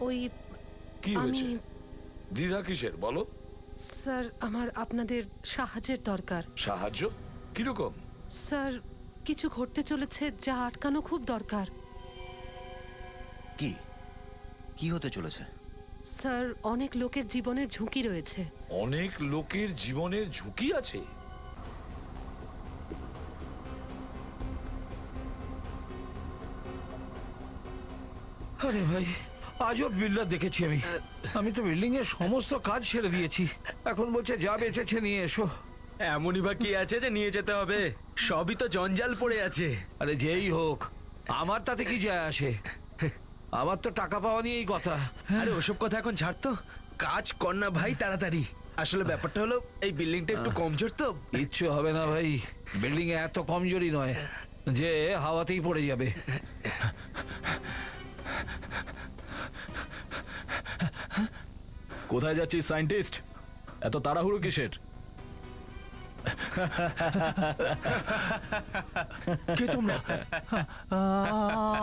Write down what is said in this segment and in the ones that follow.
ওই কি হয়েছে? দ্বিধা কিসের বলো? স্যার আমার আপনাদের সাহায্যের দরকার। সাহায্য কিরকম? স্যার কিছু ঘটতে চলেছে যা আটকানো খুব দরকার। কি কি হতে চলেছে? স্যার অনেক লোকের জীবনের ঝুঁকি রয়েছে। অনেক লোকের জীবনের ঝুঁকি আছে? আরে ভাই, আজব বিল্ডার দেখেছি আমি। আমি তো বিল্ডিং এর সমস্ত কাজ ছেড়ে দিয়েছি, এখন বলছে যা বেঁচেছে নিয়ে এসো। এমনই বা কি আছে যে নিয়ে যেতে হবে? সবই তো জঞ্জাল পড়ে আছে। আরে যেই হোক, আমার তাতে কি যায় আসে? আমার তো টাকা পাওয়া নিয়েই কথা। আরে ওসব কথা এখন ছাড় তো, কাজ কর না ভাই তাড়াতাড়ি। আসলে ব্যাপারটা হলো এই বিল্ডিংটা একটু কমজোর তো। কিচ্ছু হবে না ভাই, বিল্ডিং এ এত কমজোরি নয় যে হাওয়াতেই পড়ে যাবে। কোথায় যাচ্ছিস সায়েন্টিস্ট? এত তাড়াহুড়ো কিসের? কে তোমরা?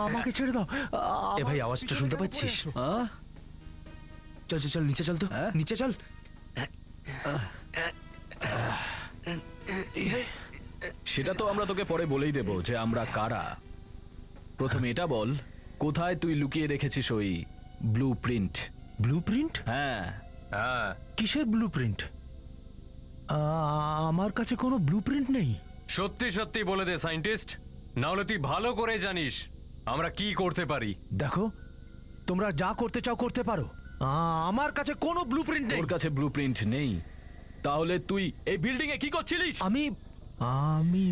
আমাকে ছেড়ে দাও। এ ভাই, আওয়াজটা শুনতে পাচ্ছিস? হ্যাঁ? চল চল চল, নিচে চল তো, নিচে চল। সেটা তো আমরা তোকে পরে বলেই দেব যে আমরা কারা। প্রথমে এটা বল, কোথায় তুই লুকিয়ে রেখেছিস ওই ব্লু প্রিন্ট? ব্লুপ্রিন্ট? হ্যাঁ, কিসের ব্লুপ্রিন্ট? আমার কাছে কোনো ব্লুপ্রিন্ট নেই। সত্যি সত্যি বলে দে সায়েন্টিস্ট, না হলে তুই ভালো করে জানিস আমরা কি করতে পারি। দেখো, তোমরা যা করতে চাও করতে পারো, আমার কাছে কোনো ব্লুপ্রিন্ট নেই। তোর কাছে ব্লু প্রিন্ট নেই? তাহলে তুই এই বিল্ডিং এ কি করছিলিস? আমি আমি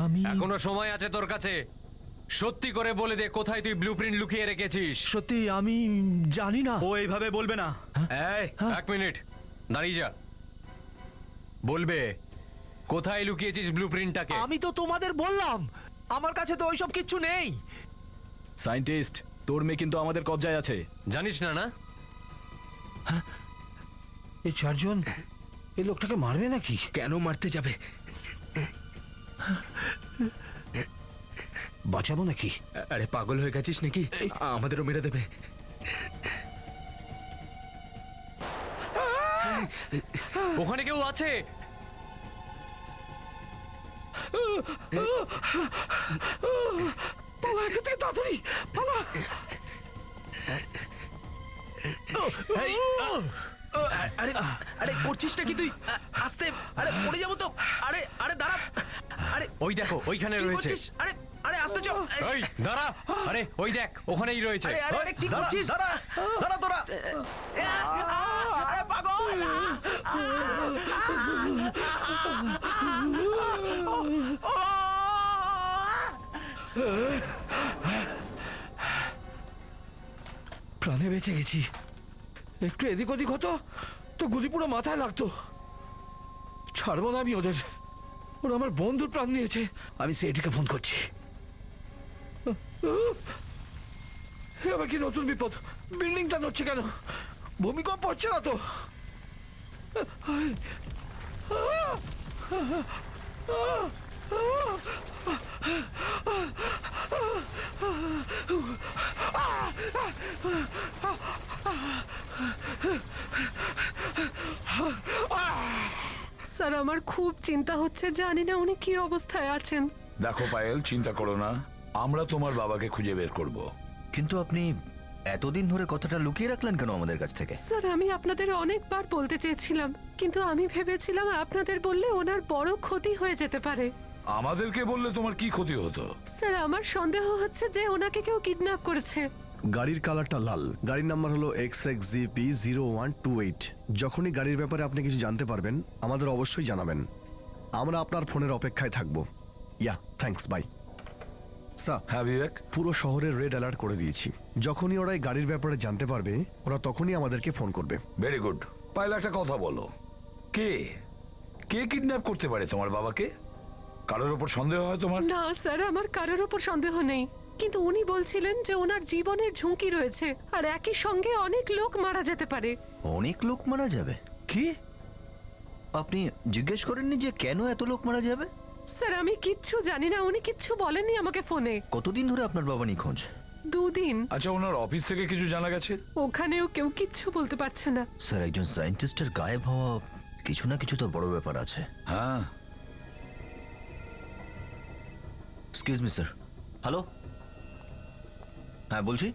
আমি এখনো সময় আছে তোর কাছে, সত্যি করে বলে দে কোথায় তুই ব্লুপ্রিন্ট লুকিয়ে রেখেছিস। সত্যি আমি জানি না। ও এইভাবে বলবে না। এই এক মিনিট দাঁড়িয়ে যা, বলবে কোথায় লুকিয়েছিস ব্লুপ্রিন্টটাকে। আমি তো তোমাদের বললাম আমার কাছে তো ওইসব কিচ্ছু নেই। সায়েন্টিস্ট, তোর মেয়ে কিন্তু আমাদের কবজায় আছে। জানিস না? না এই চারজন এই লোকটাকে মারবে নাকি? কেন মারতে যাবে? বাঁচাবো নাকি? আরে পাগল হয়ে গেছিস নাকি? আমাদেরও মেরে দেবে। ওখানে কেউ আছে। পালা এখান থেকে তাড়াতাড়ি পালা। আরে আরে করছিসটা কি তুই? আস্তে, আরে পড়ে যাবো তো। আরে আরে দাঁড়া, আরে ওই দেখো ওইখানে কি রয়েছে। করছিস? আরে আরে আস্তে চল। এই দাঁড়া, আরে ওই দেখ ওখানেই রয়েছে। আরে আরে আরে কি করছিস? দাঁড়া দাঁড়া তোরা। আরে পাগল। প্রাণে বেঁচে গেছি। একটু এদিক ওদিক হতো তো গুলি পুরো মাথায় লাগতো। ছাড়বো না আমি ওদের। ওরা আমার বন্ধুর প্রাণ নিয়েছে। আমি সেটিকে ফোন করছি। এবার কি নতুন বিপদ? বিল্ডিংটা নড়ছে কেন? ভূমিকম্প হচ্ছে না তো? স্যার আমার খুব চিন্তা হচ্ছে, জানি না উনি কি অবস্থায় আছেন। দেখো পায়েল, চিন্তা করো না, আমরা তোমার বাবাকে খুঁজে বের করব। কিন্তু আপনি এতদিন ধরে কথাটা লুকিয়ে রাখলেন কেন আমাদের কাছ থেকে? স্যার আমি আপনাদের অনেকবার বলতে চেয়েছিলাম, কিন্তু আমি ভেবেছিলাম আপনাদের বললে ওনার বড় ক্ষতি হয়ে যেতে পারে। আমাদেরকে বললে তোমার কি ক্ষতি হতো? স্যার আমার সন্দেহ হচ্ছে যে ওনাকে কেউ কিডন্যাপ করেছে। গাড়ির কালারটা লাল, গাড়ির নাম্বার হলো XXGP0128। যখনই গাড়ির ব্যাপারে আপনি কিছু জানতে পারবেন আমাদের অবশ্যই জানাবেন। আমরা আপনার ফোনের অপেক্ষায় থাকবো। ইয়া, থ্যাঙ্কস, বাই। স্যার, হ্যাঁ বিবেক, পুরো শহরের রেড অ্যালার্ট করে দিয়েছি। যখনই ওরা এই গাড়ির ব্যাপারে জানতে পারবে ওরা তখনই আমাদেরকে ফোন করবে। Very good. পায়েল একটা কথা বলো, কে কে কিডন্যাপ করতে পারে তোমার বাবাকে? কারোর ওপর সন্দেহ হয় তোমার? না স্যার, আমার কারোর ওপর সন্দেহ নেই, কিন্তু উনি বলছিলেন যে ওনার জীবনের ঝুঁকি রয়েছে আর একই সঙ্গে অনেক লোক মারা যেতে পারে। অনেক লোক মারা যাবে? কি? আপনি জিজ্ঞেস করেননি যে কেন এত লোক মারা যাবে? স্যার আমি কিচ্ছু জানি না, উনি কিচ্ছু বলেননি আমাকে ফোনে। কতদিন ধরে আপনার বাবা নিখোঁজ? 2 দিন। আচ্ছা, ওনার অফিস থেকে কিছু জানা গেছে? ওখানেও কেউ কিচ্ছু বলতে পারছে না। স্যার একজন সায়েন্টিস্টের গায়েব হওয়া কিছু না কিছু তো বড় ব্যাপার আছে। হ্যাঁ, এক্সকিউজ মি স্যার। হ্যালো, হ্যাঁ বলছি।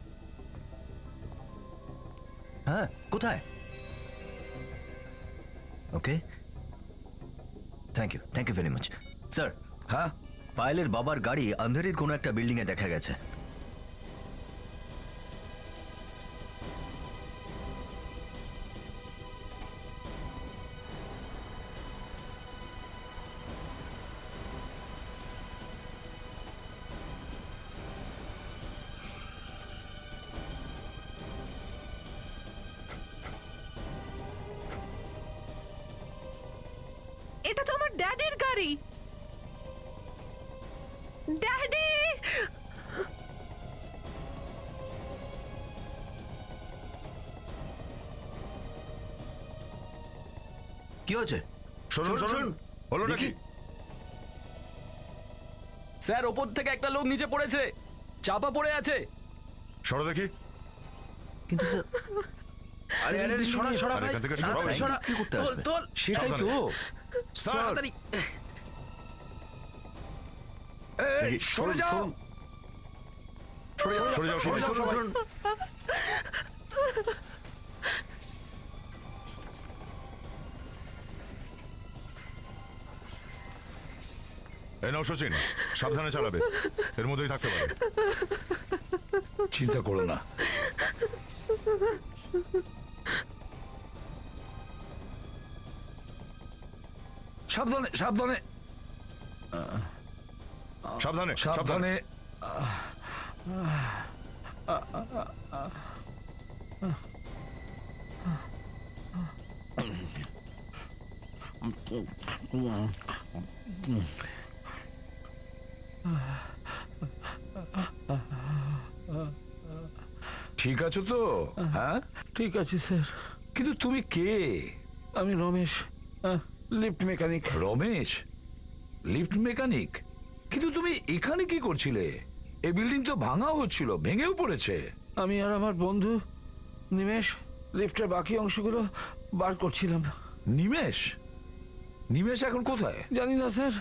হ্যাঁ, কোথায়? Okay, thank you very much sir. হ্যাঁ, পায়েলের বাবার গাড়ি আন্ধেরির কোনো একটা বিল্ডিং এ দেখা গেছে। এটা তো আমার ড্যাডির গাড়ি। ড্যাডি! কি হয়েছে? শুনুন শুনুন, হলো নাকি? স্যার, ওপর থেকে একটা লোক নিচে পড়েছে, চাপা পড়ে আছে। সরো দেখি। কিন্তু স্যার, আরে আরে আরে, সরা সরা আরে, ভাই, এখান থেকে সরা তাড়াতাড়ি ভাই। সরা। কি করতে তোল, আসবে? তোল, সেটাই তো। স্যার, তাড়াতাড়ি। এই, সরে যাও। সরে যাও, সরে যাও, সরে যাও, সরে যাও। এই নাও সচিন, সাবধানে চালাবে, এর মধ্যেই থাকতে পারে। চিন্তা করো না। সাবধানে সাবধানে সাবধানে সাবধানে। সাবধানে। ঠিক আছো তো? হ্যাঁ, ঠিক আছে স্যার। কিন্তু তুমি কে? আমি Ramesh, lift mechanic. Ramesh, lift mechanic? কিন্তু তুমি এখানে কি করছিলে? এই বিল্ডিং তো ভাঙা হচ্ছিল, ভেঙেও পড়েছে। আমি আর আমার বন্ধু নিমেষ লিফটের বাকি অংশগুলো বার করছিলাম। নিমেষ? নিমেষ এখন কোথায়? জানি না স্যার,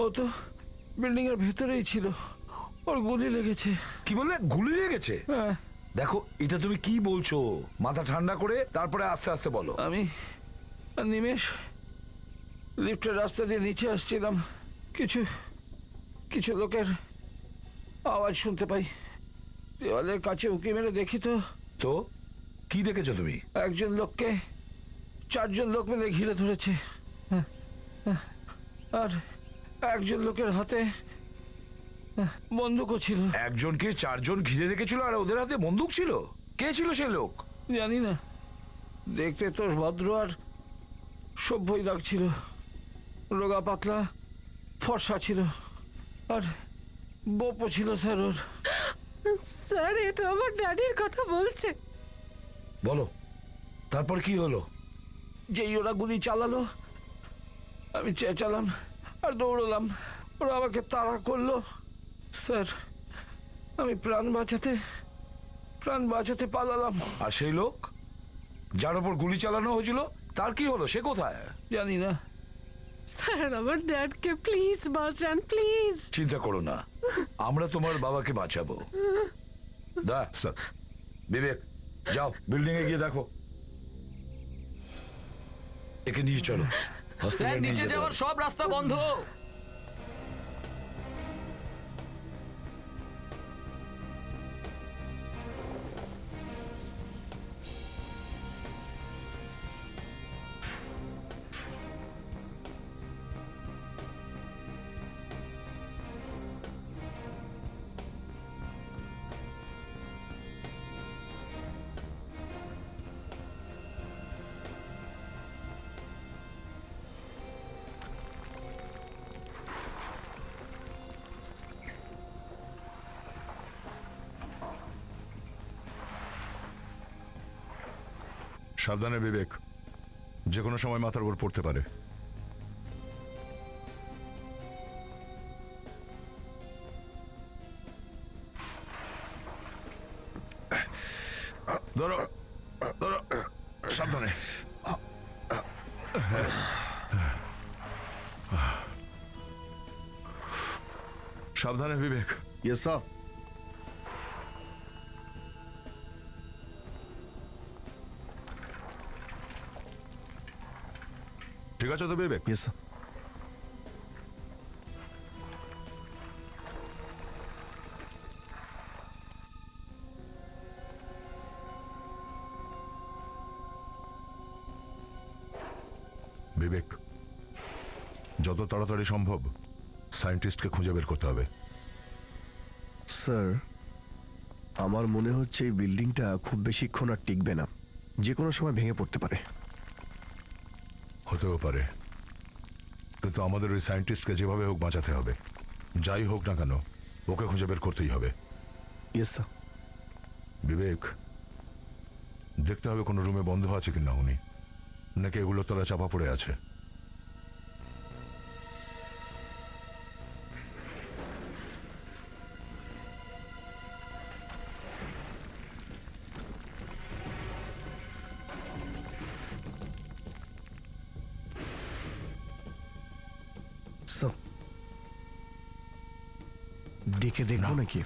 ও তো বিল্ডিং এর ভেতরেই ছিল, ওর গুলি লেগেছে। কি বললে? গুলি লেগেছে? হ্যাঁ, দেখো, এটা তুমি কি বলছো? মাথা ঠান্ডা করে তারপরে আস্তে আস্তে বলো। আমি আর নিমেষ লিফটের রাস্তা দিয়ে নিচে আসছিলাম। কিছু কিছু লোকের আওয়াজ শুনতে পাই। দেওয়ালের কাছে উঁকি মেরে দেখি তো তো কি দেখেছো তুমি? একজন লোককে 4 জন লোক মিলে ঘিরে ধরেছে। আর একজন লোকের হাতে বন্দুকও ছিল। একজনকে 4 জন ঘিরে রেখেছিল আর ওদের হাতে বন্দুক ছিল? কে ছিল সে লোক? জানি না, দেখতে তো ভদ্র আর সভ্যই লাগছিল। রোগা পাতলা ফর্সা ছিল আর বোপও ছিল স্যার ওর। স্যার, এ তো আমার ড্যাডির কথা বলছে। বলো, তারপর কি হলো? যেই ওরা গুলি চালালো, আমি চেঁচালাম আর দৌড়লাম। ওরা আমাকে তাড়া করলো। স্যার, আমি প্রাণ বাঁচাতে পালালাম। আর সেই লোক যার উপর গুলি চালানো হয়েছিল, তার কি হলো? সে কোথায়? জানি না। স্যার, আমার ড্যাডকে প্লিজ বাঁচান, প্লিজ। চিন্তা করো না, আমরা তোমার বাবাকে বাঁচাবো। দা স্যার, বিবেক, যাও বিল্ডিং এ গিয়ে দেখো। একে নিয়ে চলো। স্যার, হসপিটালে নিয়ে নিচে যেতে যাওয়ার হবে। সব রাস্তা বন্ধ। সাবধানে বিবেক, যে কোনো সময় মাথার উপর পড়তে পারে। ধরো ধরো সাবধানে। সাবধানে বিবেক। Yes sir. ঠিক আছে তো বিবেক? Yes sir. বিবেক, যত তাড়াতাড়ি সম্ভব সায়েন্টিস্টকে খুঁজে বের করতে হবে। স্যার, আমার মনে হচ্ছে এই বিল্ডিংটা খুব বেশিক্ষণ আর টিকবে না, যে কোনো সময় ভেঙে পড়তে পারে। হতেও পারে, কিন্তু আমাদের ওই সায়েন্টিস্টকে যেভাবে হোক বাঁচাতে হবে। যাই হোক না কেন ওকে খুঁজে বের করতেই হবে। Yes sir. বিবেক, দেখতে হবে কোনো রুমে বন্ধ আছে কিনা উনি, নাকি এগুলো তলা চাপা পড়ে আছে। স্যার, ডেকে দেখবো নাকি?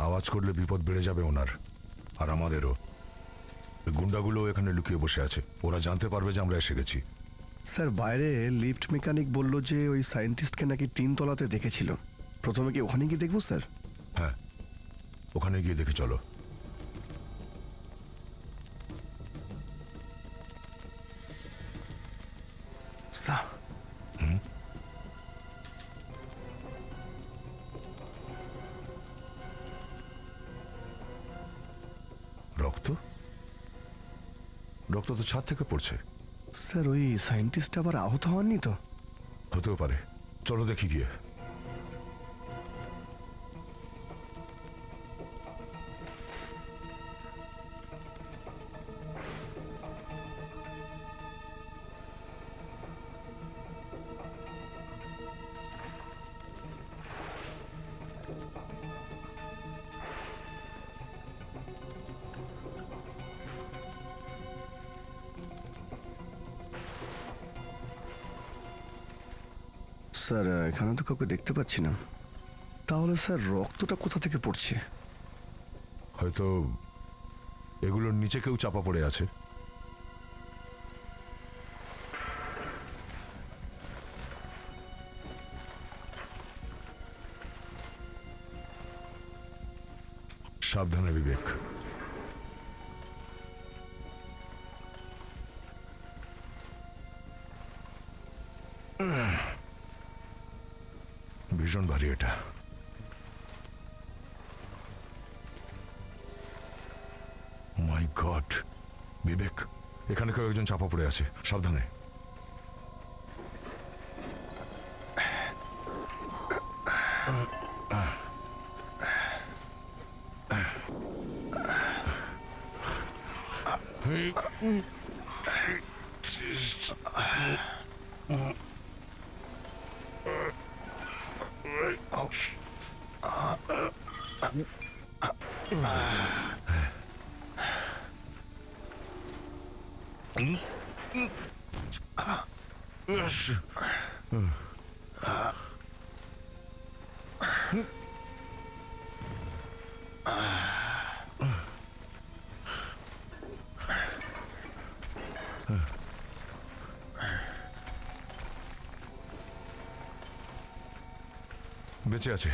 আওয়াজ করলে বিপদ বেড়ে যাবে ওনার আর আমাদেরও। ওই গুন্ডাগুলো এখানে লুকিয়ে বসে আছে, ওরা জানতে পারবে যে আমরা এসে গেছি। স্যার, বাইরে লিফট মেকানিক বলল যে ওই সায়েন্টিস্টকে নাকি 3 তলাতে দেখেছিল। প্রথমে কি ওখানে গিয়ে দেখবো স্যার? হ্যাঁ, ওখানে গিয়ে দেখে চলো। স্যার, রক্ত রক্ত তো ছাদ থেকে পড়ছে। স্যার ওই সায়েন্টিস্ট আবার আহত হননি তো? হতেও পারে, চলো দেখি গিয়ে। স্যার, এখানে তো কাউকে দেখতে পাচ্ছি না। তাহলে স্যার রক্তটা কোথা থেকে পড়ছে? হয়তো এগুলোর নিচে কেউ চাপা পড়ে আছে। সাবধানে বিবেক। ভীষণ ভারী এটা। মাই গড, বিবেক, এখানে কেউ একজন চাপা পড়ে আছে, সাবধানে। বেঁচে আছে।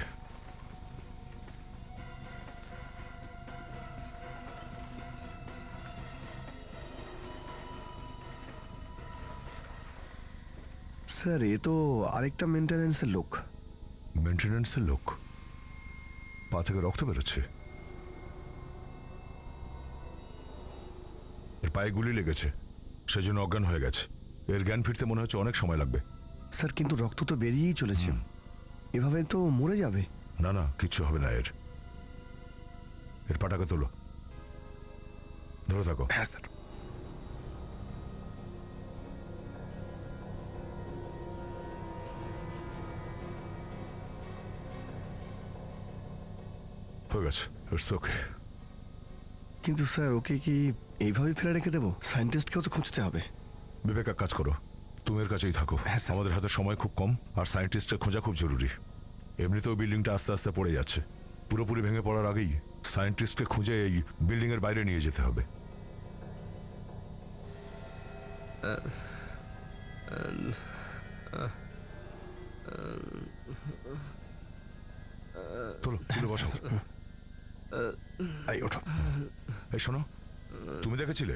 স্যার, এ তো আরেকটা মেনটেন্যান্সের লোক। মেনটেন্যান্সের লোক? পা থেকে রক্ত বেরোচ্ছে। এর পায়ে গুলি লেগেছে, সেজন্য অজ্ঞান হয়ে গেছে। এর জ্ঞান ফিরতে মনে হচ্ছে অনেক সময় লাগবে। স্যার, কিন্তু রক্ত তো বেরিয়েই চলেছে, এভাবে তো মরে যাবে। না না, কিচ্ছু হবে না। এর পাটাকে তোলো, ধরে থাকো। হ্যাঁ স্যার। হয়ে গেছে, ইটস ওকে। কিন্তু স্যার ওকে কি এইভাবেই ফেলে রেখে দেবো? সায়েন্টিস্টকেও তো খুঁজতে হবে। বিবেক এক কাজ করো, তুমি এর কাছেই থাকো। হ্যাঁ, স্যার। আমাদের হাতে সময় খুব কম, আর সায়েন্টিস্টের খোঁজা খুব জরুরি। এমনিতেও বিল্ডিংটা আস্তে আস্তে পড়ে যাচ্ছে, পুরোপুরি ভেঙে পড়ার আগেই সায়েন্টিস্টকে খুঁজে এই বিল্ডিং এর বাইরে নিয়ে যেতে হবে। তোলো তুলে বসাও। এই ওঠো। এই শোনো, তুমি দেখেছিলে?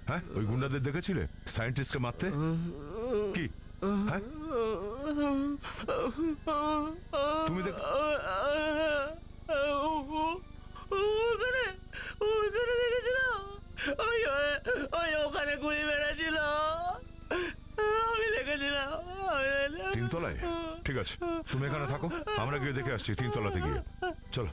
হ্যাঁ, ওই গুন্ডাদের দেখেছিলে সায়েন্টিস্টকে মারতে? কি হ্যাঁ তুমি দেখ ওখানে ওখানে দেখেছিলাম, ওখানে গুলি মেরেছিল, আমি দেখেছিলাম। তিনতলায়? ঠিক আছে, তুমি এখানে থাকো, আমরা গিয়ে দেখে আসছি তিনতলাতে গিয়ে। চলো।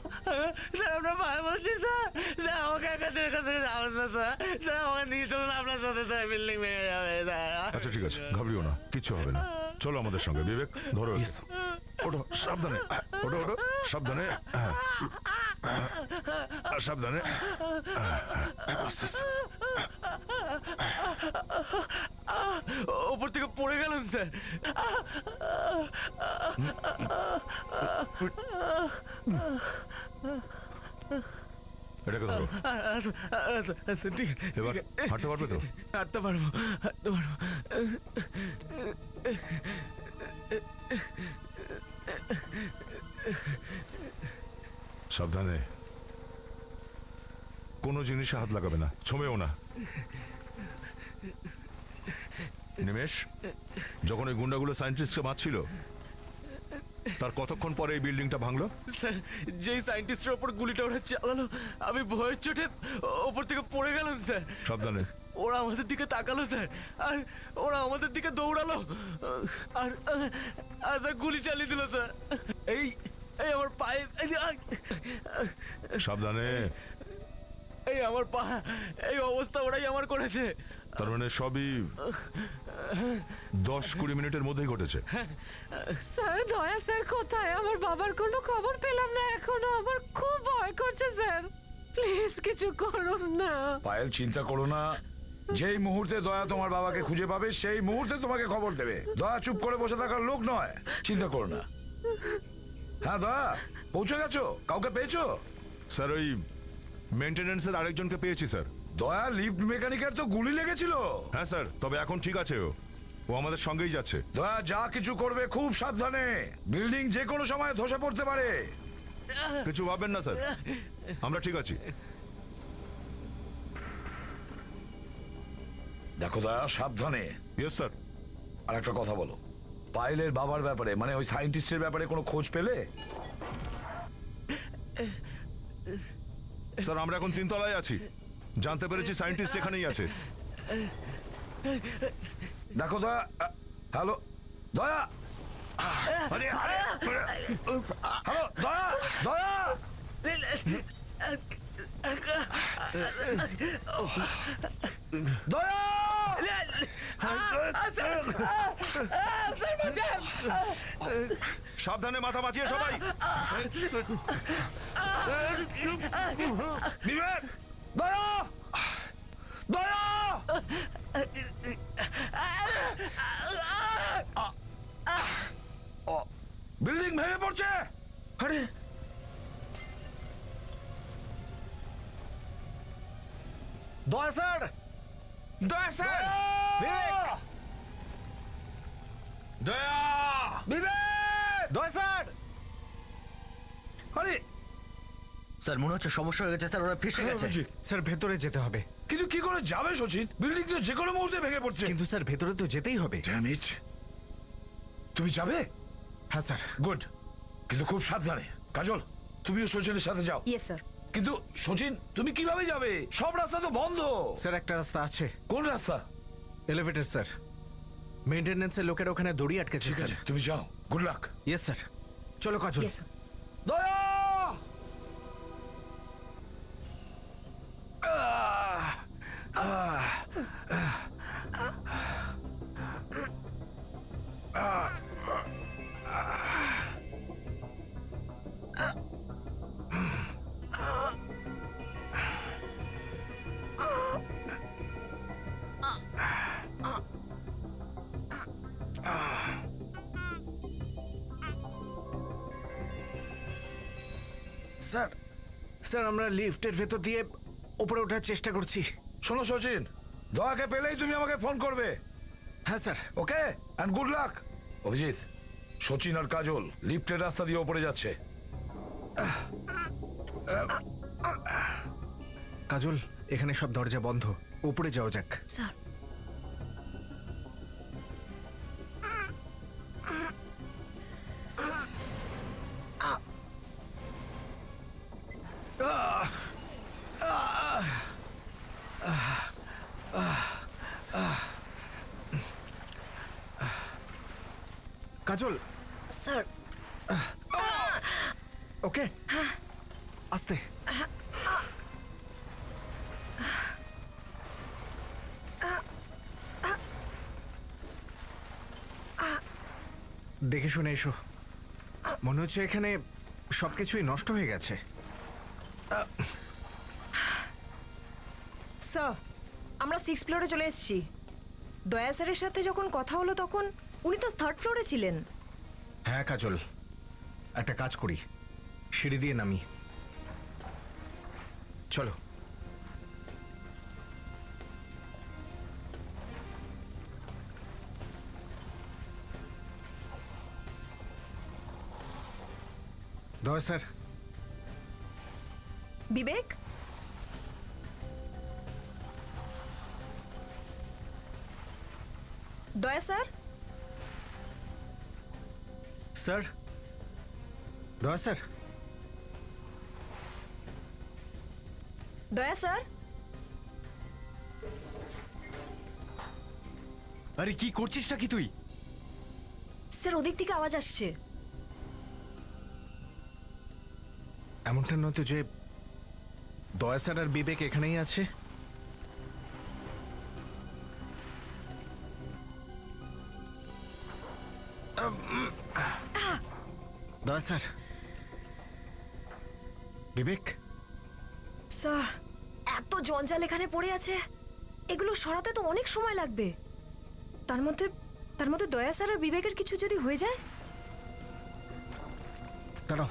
স্যার আমরা ভয় বলছি স্যার, স্যার আমাকে একা থেকে যাবেন না স্যার, স্যার আমাকে নিয়ে চলুন আপনার সাথে, স্যার বিল্ডিং ভেঙে যাবে স্যার। আচ্ছা ঠিক আছে, ঘাবড়িও না, কিচ্ছু হবে না। চলো আমাদের সঙ্গে। বিবেক ধরো একে। ওঠো সাবধানে, ওঠো ওঠো সাবধানে, হ্যাঁ সাবধানে। ওপর থেকে পড়ে গেলাম স্যার। এটাকে ধরো। ঠিক এবার হাঁটতে পারবে তো? হাঁটতে পারবো, হাঁটতে পারবো। সাবধানে, কোনো জিনিসে হাত লাগাবে না, ছোঁবেও না। নিমেষ, যখন এই গুন্ডাগুলো সায়েন্টিস্টকে মারছিল তার কতক্ষণ পরে এই বিল্ডিংটা ভাঙলো? স্যার যেই সায়েন্টিস্টের ওপর গুলিটা ওরা চালালো, আমি ভয়ের চোটে ওপর থেকে পড়ে গেলাম স্যার। সাবধানে। ওরা আমাদের দিকে তাকালো স্যার, আর ওরা আমাদের দিকে দৌড়ালো, আর আর স্যার গুলি চালিয়ে দিল স্যার। এই এই আমার পায়ে, সাবধানে। এই আমার পা, এই অবস্থা ওরাই আমার করেছে। তার মানে সবই 10-20 মিনিটের মধ্যেই ঘটেছে। স্যার দয়া স্যার কোথায়? আমার বাবার কোনো খবর পেলাম না এখনো, আমার খুব ভয় করছে স্যার, প্লিজ কিছু করুন না। পায়েল চিন্তা করো না, যেই মুহূর্তে দয়া তোমার বাবাকে খুঁজে পাবে সেই মুহূর্তে তোমাকে খবর দেবে। দয়া চুপ করে বসে থাকার লোক নয়, চিন্তা করো না। হ্যাঁ দয়া, পৌঁছে গেছো? কাউকে পেয়েছো? স্যার ওই মেইনটেনেন্সের আরেকজনকে পেয়েছি স্যার। দয়া লিফট মেকানিকের তো গুলি লেগেছিল। হ্যাঁ স্যার, তবে এখন ঠিক আছে, ও আমাদের সঙ্গেই যাচ্ছে। দয়া যা কিছু করবে খুব সাবধানে, বিল্ডিং যে কোনো সময় ধসে পড়তে পারে। কিছু ভাববেন না স্যার, আমরা ঠিক আছি। দেখো দয়া সাবধানে। Yes sir. আর একটা কথা বলো, পায়েলের বাবার ব্যাপারে, মানে ওই সায়েন্টিস্টের ব্যাপারে কোনো খোঁজ পেলে? স্যার আমরা এখন তিনতলায় আছি, জানতে পেরেছি সায়েন্টিস্ট এখানেই আছে। দেখো দয়া, হ্যালো দয়া, আরে আরে হ্যালো দয়া, দয়া দয়া, সাবধানে, মাথা বাঁচিয়ে সবাই। বিবেক, দয়া, দয়া, বিল্ডিং ভেঙে পড়ছে। আরে দয়া স্যার, দয়া স্যার, বিবেক, দয়া, বিবেক, দয়া স্যার। আরে স্যার মনে হচ্ছে সমস্যা হয়ে গেছে স্যার, ওরা ফেসে গেছে। স্যার ভেতরে যেতে হবে। কিন্তু কি করে যাবে সচিন? বিল্ডিং তো যে কোনো মুহূর্তে ভেঙে পড়ছে। কিন্তু স্যার ভেতরে তো যেতেই হবে। Damn it! তুমি যাবে? হ্যাঁ স্যার। গুড, কিন্তু খুব সাবধানে। কাজল, তুমিও সচিনের সাথে যাও। Yes sir. কিন্তু সচিন তুমি কিভাবে যাবে? সব রাস্তা তো বন্ধ। স্যার একটা রাস্তা আছে। কোন রাস্তা? এলিভেটর স্যার, মেইনটেনেন্সের লোকেরা ওখানে দড়ি আটকেছে ঠিক স্যার। আছে, তুমি যাও। Good luck. ইয়েস স্যার, চলো Kajal. Yes sir. Daya, sir sir আমরা লিফটের ভেতর দিয়ে উপরে ওঠার চেষ্টা করছি। শোনো সচিন, দয়াকে পেলেই তুমি আমাকে ফোন করবে। হ্যাঁ sir. Okay and good luck. Abhijit, Sachin আর কাজল লিফটের রাস্তা দিয়ে ওপরে যাচ্ছে। কাজল, এখানে সব দরজা বন্ধ, উপরে যাওয়া যাক। স্যার কাজল, স্যার ওকে আস্তে। দেখে শুনে এসো, মনে হচ্ছে এখানে সবকিছুই নষ্ট হয়ে গেছে। স্যার, আমরা 6 ফ্লোরে চলে এসেছি। দয়া স্যারের সাথে যখন কথা হলো তখন উনি তো 3rd ফ্লোরে ছিলেন। হ্যাঁ কাজল, একটা কাজ করি, সিঁড়ি দিয়ে নামি। চলো। দয়া স্যার। বিবেক, দয়া sir. Sir, Daya sir. Daya sir. আরে কি করছিসটা কি তুই? স্যার, ওদিক থেকে আওয়াজ আসছে। এমনটা নয় তো যে দয়া স্যার আর বিবেক এখানেই আছে? দয়া স্যার, বিবেক। স্যার, এত জঞ্জাল এখানে পড়ে আছে, এগুলো সরাতে তো অনেক সময় লাগবে। তার মধ্যে দয়া স্যার আর বিবেকের কিছু যদি হয়ে যায়? দাঁড়াও।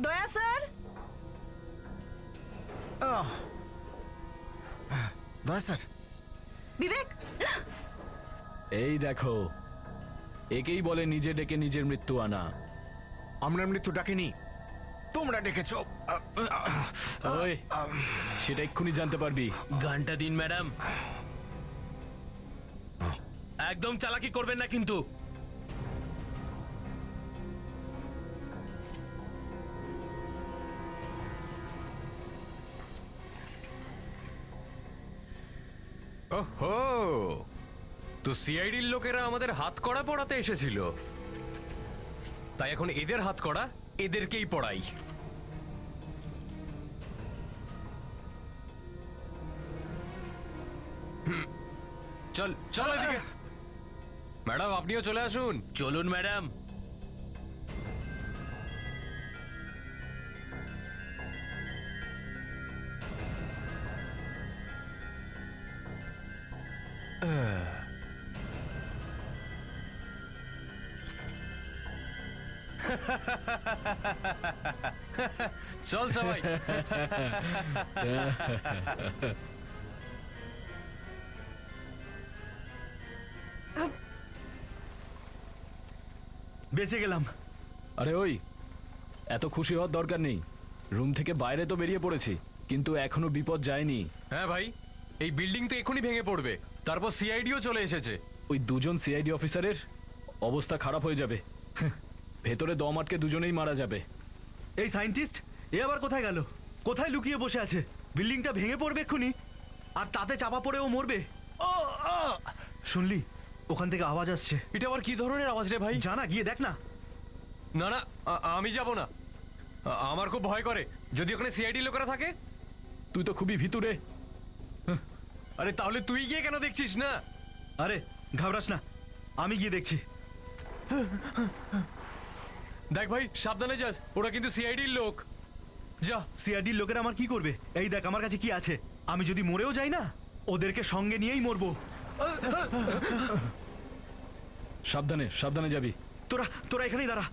দয়া স্যার। দয়া স্যার। বিবেক, এই দেখো, একেই বলে নিজে ডেকে নিজের মৃত্যু আনা। আমরা মৃত্যু ডাকিনি, তোমরা ডেকেছো। ওই, সেটা এক্ষুনি জানতে পারবি। গানটা দিন ম্যাডাম, একদম চালাকি করবেন না কিন্তু। ওহো, তো সিআইডির লোকেরা আমাদের হাত কড়া পড়াতে এসেছিল, তাই এখন এদের হাত কড়া এদেরকেই পড়াই। চল চল এদিকে। ম্যাডাম, আপনিও চলে আসুন। চলুন ম্যাডাম। চল সবাই। বেঁচে গেলাম। আরে ওই, এত খুশি হওয়ার দরকার নেই। রুম থেকে বাইরে তো বেরিয়ে পড়েছি, কিন্তু এখনো বিপদ যায়নি। হ্যাঁ ভাই, এই বিল্ডিং তো এখনই ভেঙে পড়বে, তারপর সিআইডিও চলে এসেছে। ওই দুজন সিআইডি অফিসারের অবস্থা খারাপ হয়ে যাবে। ভেতরে দম আটকে দুজনেই মারা যাবে। এই সায়েন্টিস্ট, এ আবার কোথায় গেল? কোথায় লুকিয়ে বসে আছে? বিল্ডিংটা ভেঙে পড়বে এক্ষুনি, আর তাতে চাপা পড়ে ও মরবে। শুনলি, ওখান থেকে আওয়াজ আসছে। এটা আবার কি ধরনের আওয়াজ রে ভাই? জানা, গিয়ে দেখ না। না না, আমি যাব না। আমার খুব ভয় করে, যদি ওখানে সিআইডি লোকেরা থাকে। তুই তো খুবই ভিতরে। আরে তাহলে তুই গিয়ে কেন দেখছিস না? আরে ঘাবড়াস না, আমি গিয়ে দেখছি। দেখ ভাই সাবধানে যাস, ওরা কিন্তু সিআইডির লোক। যা। সিআরডির লোকেরা আমার কি করবে? এই দেখ আমার কাছে কি আছে। আমি যদি মরেও যাই না, ওদেরকে সঙ্গে নিয়েই মরবো। সাবধানে সাবধানে যাবি। তোরা তোরা এখানেই দাঁড়া।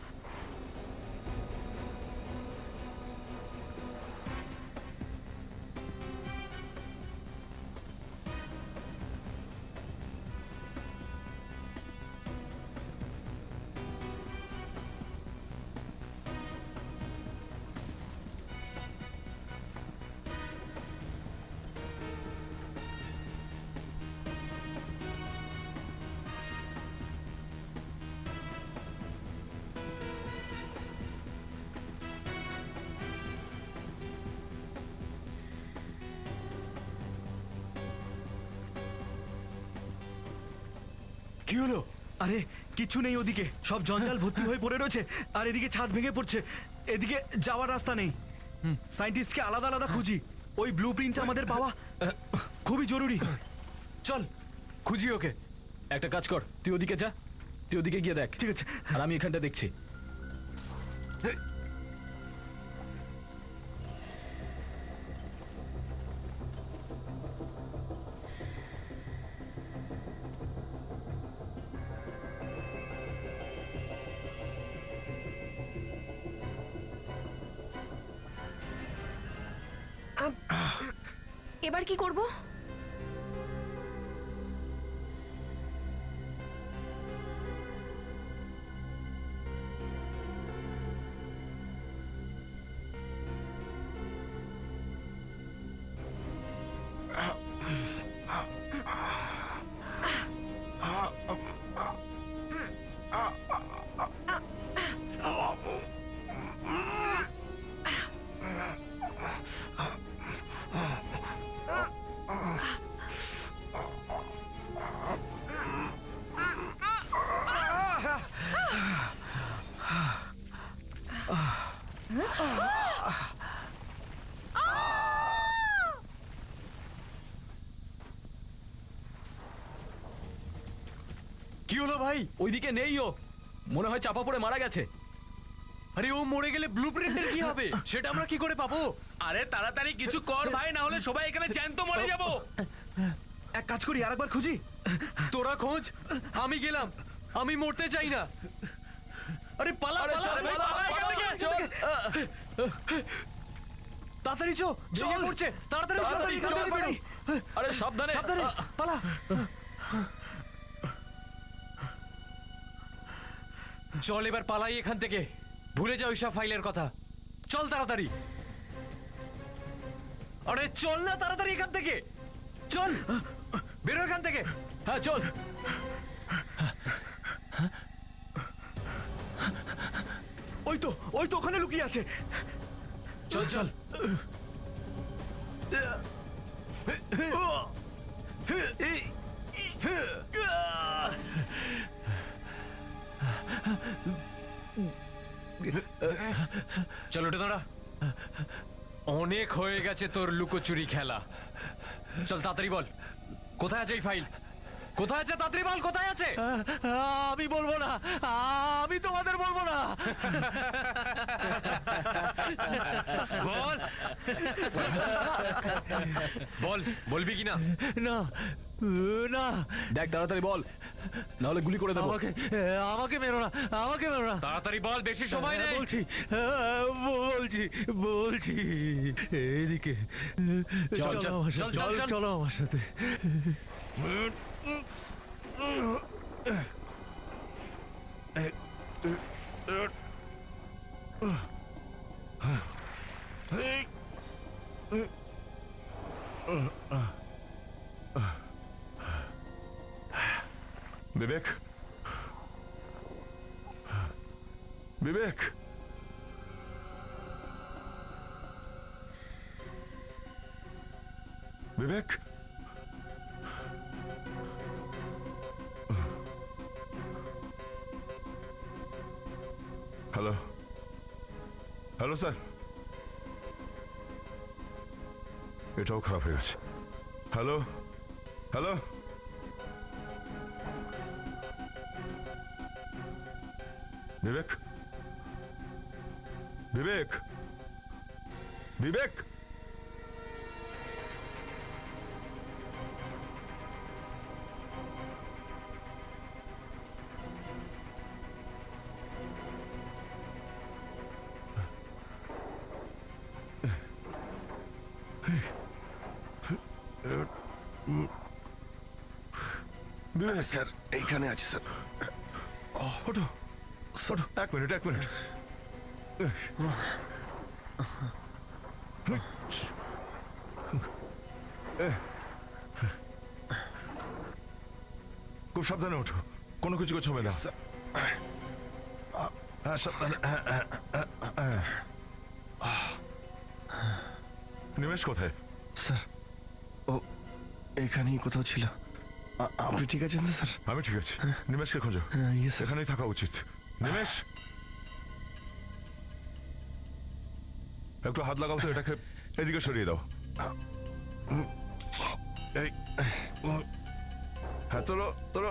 কি হলো? আরে কিছু নেই, ওদিকে সব জঞ্জাল ভর্তি হয়ে পড়ে রয়েছে, আর এদিকে ছাদ ভেঙে পড়ছে। এদিকে যাওয়ার রাস্তা নেই। সায়েন্টিস্টকে আলাদা আলাদা খুঁজি। ওই ব্লু প্রিন্টটা আমাদের পাওয়া খুবই জরুরি। চল খুঁজি ওকে। একটা কাজ কর, তুই ওদিকে যা, তুই ওদিকে গিয়ে দেখ, ঠিক আছে। আর আমি এখানটা দেখছি। এবার কি করব? কি হলো ভাই? ওইদিকে নেই ও, মনে হয় চাপা পড়ে মারা গেছে। আরে ও মরে গেলে ব্লুপ্রিন্টের কি হবে? সেটা আমরা কি করে পাবো? আরে তাড়াতাড়ি কিছু কর ভাই, না হলে সবাই এখানে জ্যান্ত মরে যাব। এক কাজ করি, আরেকবার খুঁজি। তোরা খোঁজ, আমি গেলাম। আমি মরতে চাই না। আরে পালা আরে পালা চল, ভাই, পালা, পালা এখান পালা, থেকে। চল। তাড়াতাড়ি চো, ভেঙে পড়ছে। তাড়াতাড়ি তাড়াতাড়ি চল, চল, তাড়াতাড়ি। আরে সাবধানে সাবধানে পালা। চল এবার পালাই এখান থেকে। ভুলে যাও ওইসব ফাইলের কথা। চল তাড়াতাড়ি। আরে চল না তাড়াতাড়ি এখান থেকে। চল বেরো এখান থেকে। হ্যাঁ চল। ওই তো ওখানে লুকিয়ে আছে। চল চল। চল উঠে দাঁড়া। অনেক হয়ে গেছে তোর লুকোচুরি খেলা। চল তাড়াতাড়ি বল, কোথায় আছে এই ফাইল? কোথায় আছে তাড়াতাড়ি বল, কোথায় আছে? আমি বলবো না, আমি তোমাদের বলবো না। বল বল, বলবি কি না? না না, দেখ তাড়াতাড়ি বল, না হলে গুলি করে দেবো। আমাকে মেরো না, আমাকে মেরো না। তাড়াতাড়ি বল, বেশি সময় নেই। বলছি এইদিকে। চল, চল, আমার সাথে, চল, চল। চলো আমার সাথে। বিবেক, বিবেক, বিবেক, হ্যালো, হ্যালো স্যার, এটাও খারাপ হয়ে গেছে। হ্যালো, হ্যালো, বিবেক বিবেক বিবেক বিবেক স্যার এইখানে আছি স্যার। ওঠো ওঠো, এক মিনিট এক মিনিট। খুব সাবধানে ওঠো, কোনো কিছু কিছু হবে না। হ্যাঁ সাবধানে। নিমেষ কোথায়? স্যার ও এখানেই কোথাও ছিল। আপনি ঠিক আছেন তো স্যার? আমি ঠিক আছি। নিমেষকে খোঁজো, ইয়ে স্যার। এখানেই থাকা উচিত। নিমেষ, একটু হাত লাগাও তো, এটাকে এদিকে সরিয়ে দাও। এই, হ্যাঁ তোলো তোলো,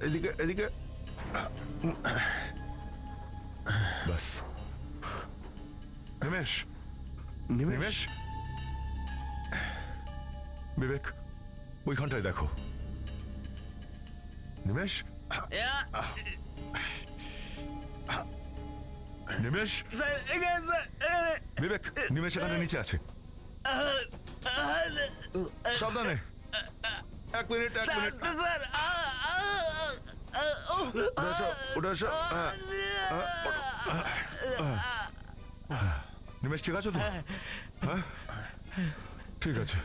এদিকে এদিকে, বাস। নিমেষ নিমেষ, বিবেক ওইখানটায় দেখো। নিমেষ, নিমেষ, বিবেক, নিমেষ এখানে নিচে আছে। সাবধানে, এক মিনিট এক মিনিট। উঠে এসো, উঠে এসো। নিমেষ ঠিক আছে তো? হ্যাঁ ঠিক আছে।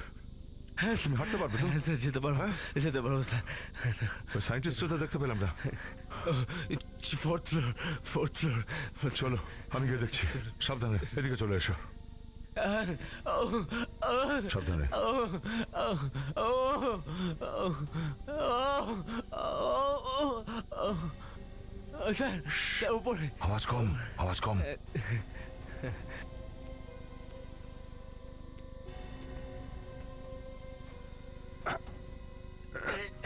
তুমি হাঁটতে পারবে তো? হ্যাঁ স্যার, যেতে পারবো, যেতে পারবো স্যার। ওই সায়েন্টিস্টটা তো দেখতে পেলাম না। Fourth floor, fourth floor. চলো আমি গিয়ে দেখছি। সাবধানে এদিকে চলে এসো। সাবধানে। স্যার, স্যার উপরে। আওয়াজ কম, আওয়াজ কম।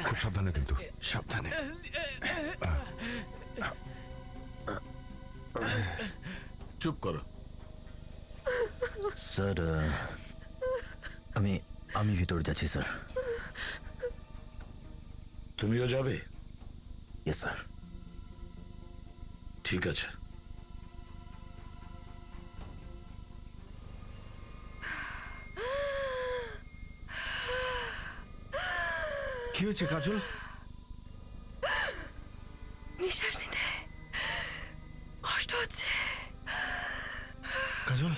খুব সাবধানে কিন্তু। সাবধানে। চুপ করো। স্যার আমি আমি ভিতরে যাচ্ছি স্যার। তুমিও যাবে? Yes sir. ঠিক আছে। কি হয়েছে কাজল? নিঃশ্বাস নিতে কষ্ট হচ্ছে। কাজল,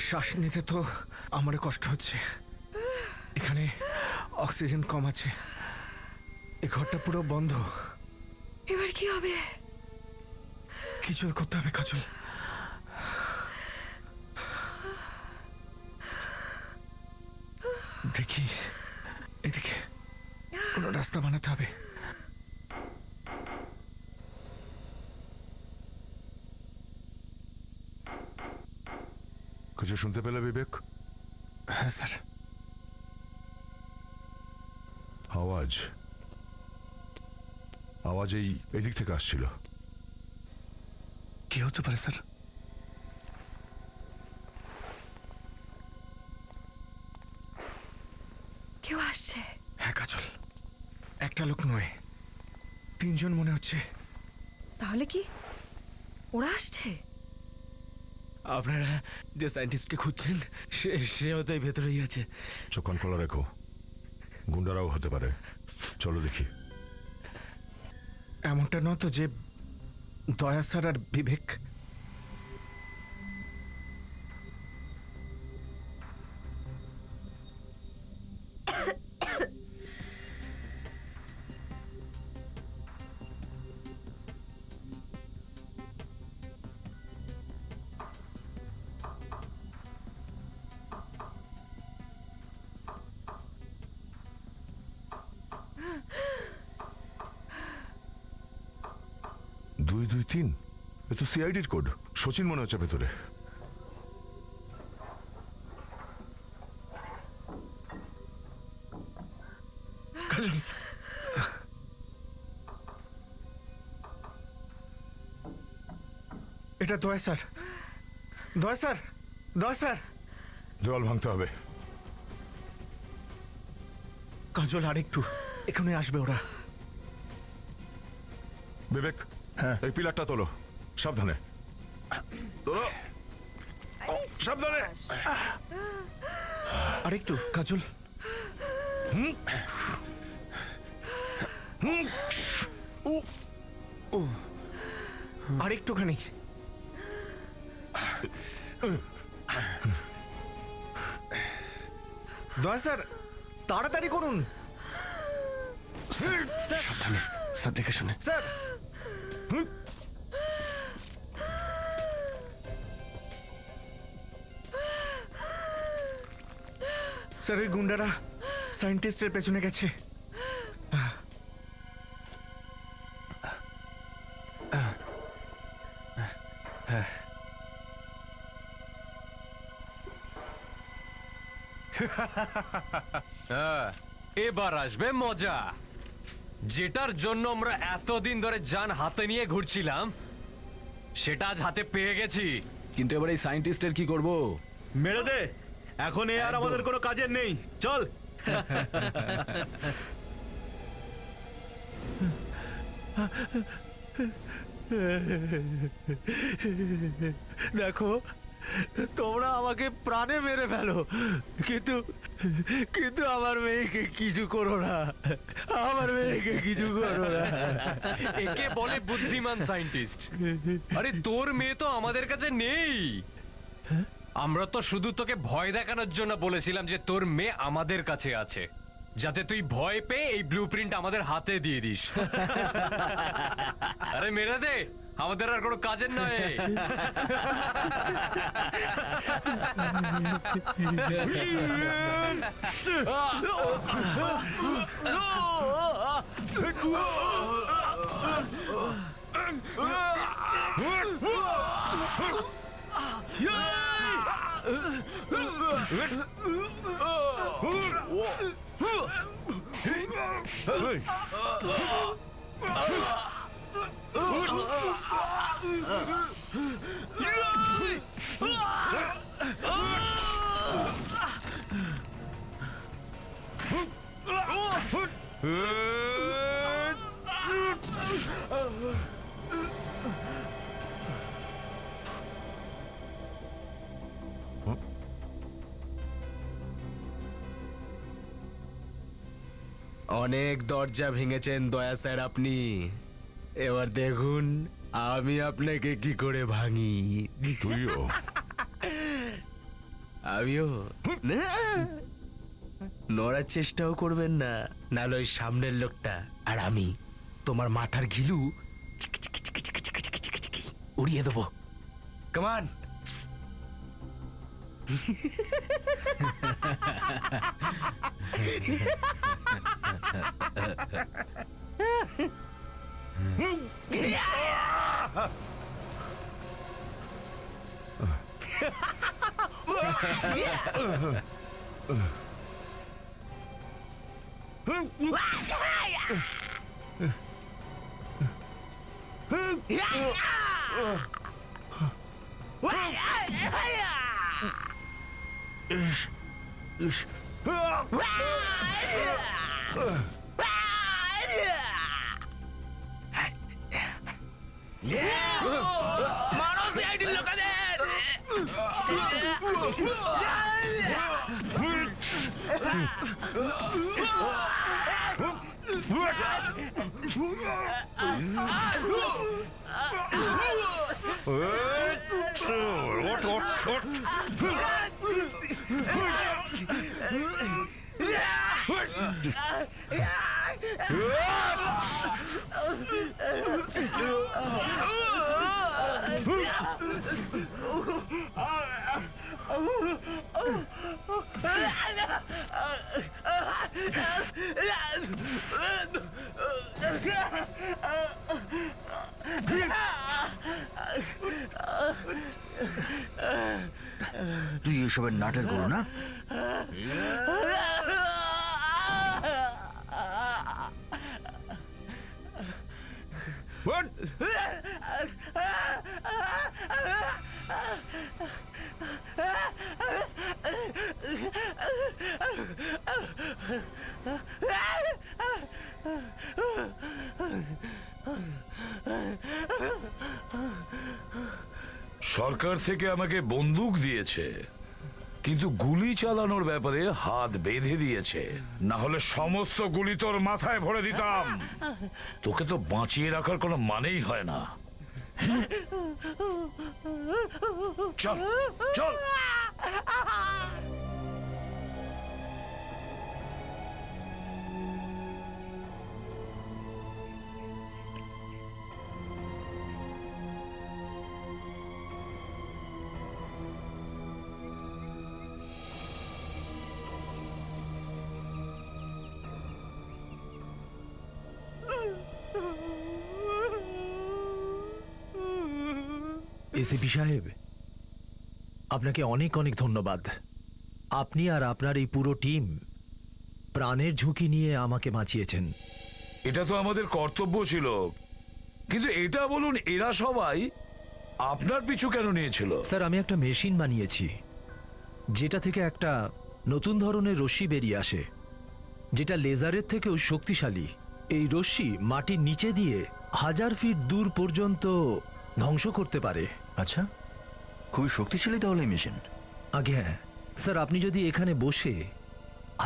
শ্বাস নিতে তো আমারও কষ্ট হচ্ছে। এখানে অক্সিজেন কম আছে, এই ঘরটা পুরো বন্ধ। এবার কি হবে? কিছু করতে হবে কাজল। দেখি এদিকে কোনো রাস্তা বানাতে হবে। কিছু শুনতে পেলে বিবেক? হ্যাঁ স্যার। আওয়াজ, আওয়াজ এই এদিক থেকে আসছিল। কি হতে পারে স্যার? কেউ আসছে। হ্যাঁ কাজল, একটা লোক নয়, তিনজন মনে হচ্ছে। তাহলে কি ওরা আসছে? আপনারা যে সায়েন্টিস্টকে খুঁজছেন সে হয়তো এই ভেতরেই আছে। চোখ কান খোলা রেখো, গুন্ডারাও হতে পারে। চলো দেখি। এমনটা নয় তো যে দয়া স্যার আর বিবেক? দুই দুই তিন, এ তো সিআইডির কোড। সচিন মনে হচ্ছে ভেতরে। কাজল, এটা দয়া sir, Daya sir, Daya sir. দেওয়াল ভাঙতে হবে। কাজল আরেকটু, এখানে আসবে ওরা। বিবেক, হ্যাঁ, এই পিলারটা তোলো, সাবধানে তোলো, সাবধানে। আরেকটু কাজল। আরেকটুখানি। দয়া স্যার, তাড়াতাড়ি করুন সাবধানে, স্যার দেখে শুনে। স্যার। স্যার ওই গুন্ডারা সায়েন্টিস্টের পেছনে গেছে। এবার আসবে মজা, যেটার জন্য আমরা এতদিন ধরে জান হাতে নিয়ে ঘুরছিলাম সেটা আজ হাতে পেয়ে গেছি। কিন্তু এবার এই সায়েন্টিস্টের কি করব? মেরে দে, এখন এ আর আমাদের কোনো কাজের নেই, চল। দেখো, তোমরা আমাকে প্রাণে মেরে ফেলো, কিন্তু কিন্তু আমার মেয়েকে কিছু করো না, আমার মেয়েকে কিছু করো না। একে বলে বুদ্ধিমান সায়েন্টিস্ট। আরে তোর মেয়ে তো আমাদের কাছে নেই, আমরা তো শুধু তোকে ভয় দেখানোর জন্য বলেছিলাম যে তোর মেয়ে আমাদের কাছে আছে, যাতে তুই ভয় পেয়ে এই ব্লুপ্রিন্ট আমাদের হাতে দিয়ে দিস। আরে মেরে দে, আমাদের আর কোনো কাজের নয়। অনেক দরজা ভেঙেছেন দয়া স্যার আপনি, এবার দেখুন আমি আপনাকে কি করে ভাঙি। তুইও? আমিও না, নড়ার চেষ্টাও করবেন না, নাহলে ওই সামনের লোকটা আর আমি তোমার মাথার ঘিলু উড়িয়ে দেবো। কামান। তুই এসবের নাটের করো না। What? সরকার থেকে আমাকে বন্দুক দিয়েছে, কিন্তু গুলি চালানোর ব্যাপারে হাত বেঁধে দিয়েছে। না হলে সমস্ত গুলি তোর মাথায় ভরে দিতাম। তোকে তো বাঁচিয়ে রাখার কোনো মানেই হয় না। চল চল। এসিপি সাহেব, আপনাকে অনেক অনেক ধন্যবাদ। আপনি আর আপনার এই পুরো টিম প্রাণের ঝুঁকি নিয়ে আমাকে বাঁচিয়েছেন। এটা তো আমাদের কর্তব্য ছিল, কিন্তু এটা বলুন এরা সবাই আপনার পিছু কেন নিয়েছিল? স্যার, আমি একটা মেশিন বানিয়েছি যেটা থেকে একটা নতুন ধরনের রশ্মি বেরিয়ে আসে, যেটা লেজারের থেকেও শক্তিশালী। এই রশ্মি মাটির নিচে দিয়ে 1000 ফিট দূর পর্যন্ত ধ্বংস করতে পারে। আচ্ছা, খুবই শক্তিশালী তাহলে এই মেশিন। আগে হ্যাঁ স্যার, আপনি যদি এখানে বসে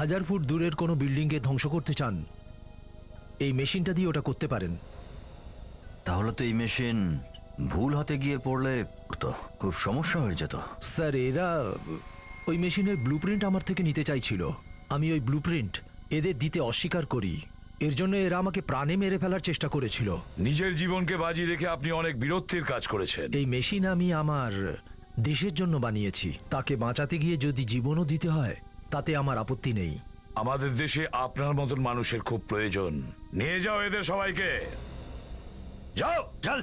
1000 ফুট দূরের কোনো বিল্ডিংকে ধ্বংস করতে চান, এই মেশিনটা দিয়ে ওটা করতে পারেন। তাহলে তো এই মেশিন ভুল হাতে গিয়ে পড়লে তো খুব সমস্যা হয়ে যেত। স্যার, এরা ওই মেশিনের ব্লুপ্রিন্ট আমার থেকে নিতে চাইছিল। আমি ওই ব্লুপ্রিন্ট এদের দিতে অস্বীকার করি। এর জন্য এরা আমাকে প্রাণে মেরে ফেলার চেষ্টা করেছিল। নিজের জীবনকে বাজি রেখে আপনি অনেক বীরত্বের কাজ করেছেন। এই মেশিন আমি আমার দেশের জন্য বানিয়েছি। তাকে বাঁচাতে গিয়ে যদি জীবনও দিতে হয় তাতে আমার আপত্তি নেই। আমাদের দেশে আপনার মতন মানুষের খুব প্রয়োজন। নিয়ে যাও এদের সবাইকে, যাও। চল।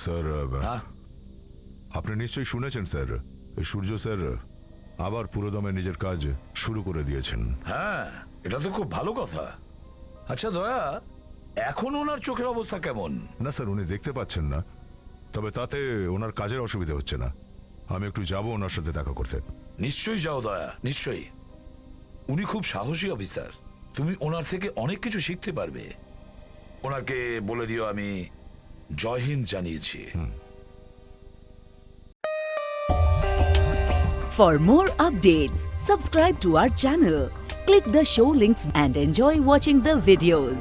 স্যার, হ্যাঁ? আপনি নিশ্চয়ই শুনেছেন স্যার, এই সূর্য স্যার আবার পুরোদমে নিজের কাজ শুরু করে দিয়েছেন। হ্যাঁ, এটা তো খুব ভালো কথা। আচ্ছা দয়া, এখন ওনার চোখের অবস্থা কেমন? না স্যার, উনি দেখতে পাচ্ছেন না, তবে তাতে ওনার কাজের অসুবিধা হচ্ছে না। আমি একটু যাব ওনার সাথে দেখা করতে। নিশ্চয়ই যাও দয়া, নিশ্চয়ই। উনি খুব সাহসী অফিসার, তুমি ওনার থেকে অনেক কিছু শিখতে পারবে। ওনাকে বলে দিও আমি জয় হিন্দ জানিয়েছি। For more updates, subscribe to our channel, click the show links and enjoy watching the videos.